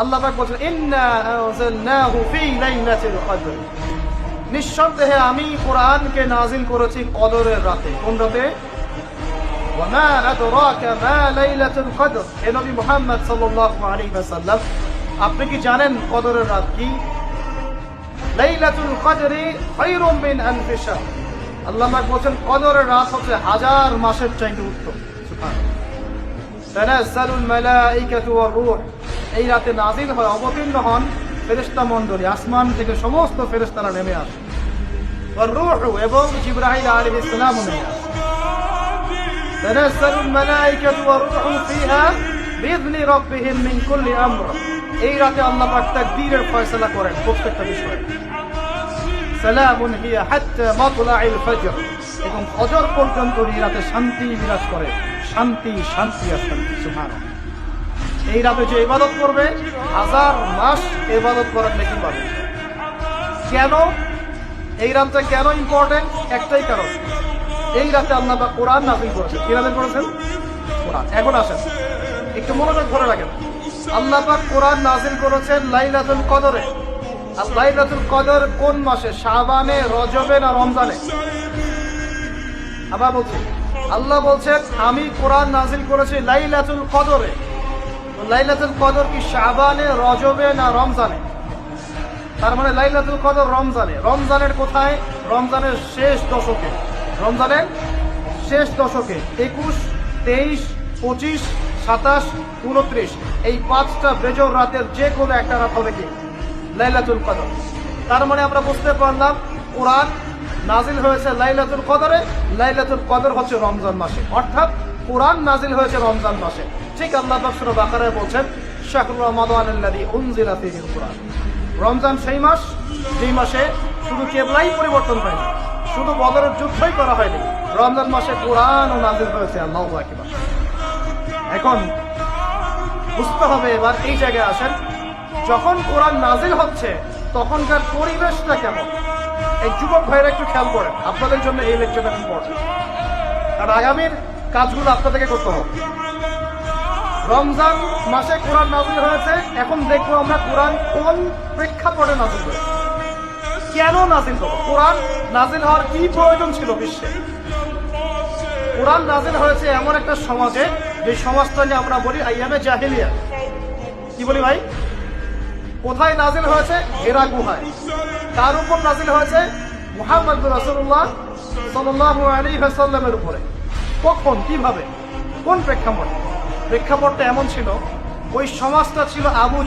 আল্লাহ পাক বলেন ইন্না আনজালনাহু ফি লাইলাতিল কদর, নিঃসন্দেহে আমি কোরআনকে নাজিল করেছি কদরের রাতে। কোন রাতে? ওয়া মা আদরাকা মা লাইলাতুল কদর, হে নবী মুহাম্মদ সাল্লাল্লাহু আলাইহি ওয়াসাল্লাম, আপনি কি জানেন কদরের রাত কি? লাইলাতুল কদরি খায়রুম মিন আলফি শাহর, আল্লাহ পাক বলেন কদরের রাত হচ্ছে হাজার মাসের চাইতে উত্তম। সুবহানাল্লাহ। তানাজ্জালুল মালাইকাতু ওয়ার রূহ, এই রাতে নাজিল হয়, অবতীর্ণ হন ফেরেশতা মণ্ডলী, আসমান থেকে সমস্ত ফেরেশতারা নেমে আসে। ওয়ার রূহু, এবং জিবরাইল আলাইহিস সালাম নেমে আসে। তানাজ্জালুল মালাইকাতু ওয়ার রূহু ফিহা বিইذনি রাব্বিহিম মিন কুল্লি আমর, এই রাতে আল্লাহ পাক তাকদীরের ফয়সালা করেন প্রত্যেকটা বিষয়ে। সালামুন হিয়া হাত্তা মাতলাইল ফজর, এবং ফজর পর্যন্ত এই রাতে শান্তি বিরাজ করে, শান্তি শান্তি আর শান্তি। সুবহানাল্লাহ। এই রাতে যে ইবাদত করবে হাজার মাস ইবাদত করার নেকি পাবে। কেন এই রাতটা কেন ইম্পর্টেন্ট? একটাই কারণ, এই রাতে আল্লাহ পাক কোরআন নাযিল করেছেন। কি নাযিল করেছেন? কোরআন। এখন আসেন একটু মনোযোগ ধরে রাখেন। আল্লাহ পাক কোরআন নাযিল করেছেন লাইলাতুল কদরে। আর লাইলাতুল কদর কোন মাসে? শাবানে, রজবে না রমজানে? আবার বলছি, আল্লাহ বলছেন আমি কোরআন নাযিল করেছি লাইলাতুল কদরে। লাইলাতুল কদর কি শাবানে, রজবে না রমজানে? তার মানে লাইলাতুল কদর রমজানে। রমজানের কোথায়? রমজানের শেষ দশকে। রমজানের শেষ দশকে 21, 23, 25, 27, 29, এই 5টা বেজর রাতের যে কোনো একটা রাত হবে কি লাইলাতুল কদর। তার মানে আমরা বুঝতে পারলাম কোরআন নাজিল হয়েছে লাইলাতুল কদরে, লাইলাতুল কদর হচ্ছে রমজান মাসে, অর্থাৎ কোরআন নাজিল হয়েছে রমজান মাসে। ঠিক আল্লাহ পাক সূরা বাকারায় বলছেন শাহরু রমাদানাল্লাযী উনজিলা ফীহিল কুরআন, রমজান সেই মাস যেই মাসে শুধু কিবলাই পরিবর্তন হয়নি, শুধু বদরের যুদ্ধই করা হয়নি, রমজান মাসে কোরআনও নাজিল হয়েছে। আল্লাহু আকবার। এখন বুঝতে হবে, এবার এই জায়গায় আসেন, যখন কোরআন নাজিল হচ্ছে তখনকার পরিবেশটা কেমন? এই যুবক ভাইরা একটু খেয়াল করেন, আপনাদের জন্য এই লেকচারটা ইম্পর্টেন্ট, আর আগামীর কাজগুলো আপনাদেরকে করতে হবে। রমজান মাসে কোরআন নাজিল হয়েছে, এখন দেখবো আমরা কোরআন কোন প্রেক্ষাপটে নাজিল হয়েছে, কেন নাজিল হলো, কোরআন নাজিল হওয়ার কি প্রয়োজন ছিল বিশ্বে। কোরআন নাজিল হয়েছে এমন একটা সমাজে, যে সমাজটা নিয়ে আমরা বলি আইয়ামে জাহিলিয়া। কি বলি ভাই? কোথায় নাজিল হয়েছে? হেরা গুহায়। তার উপর নাজিল হয়েছে মুহাম্মদ রাসূলুল্লাহ সাল্লাল্লাহু আলাইহি ওয়াসাল্লামের উপরে। কখন, কিভাবে, কোন প্রেক্ষাপটে? প্রেক্ষাপটটা এমন ছিল, ওই সমাজটা ছিল আবু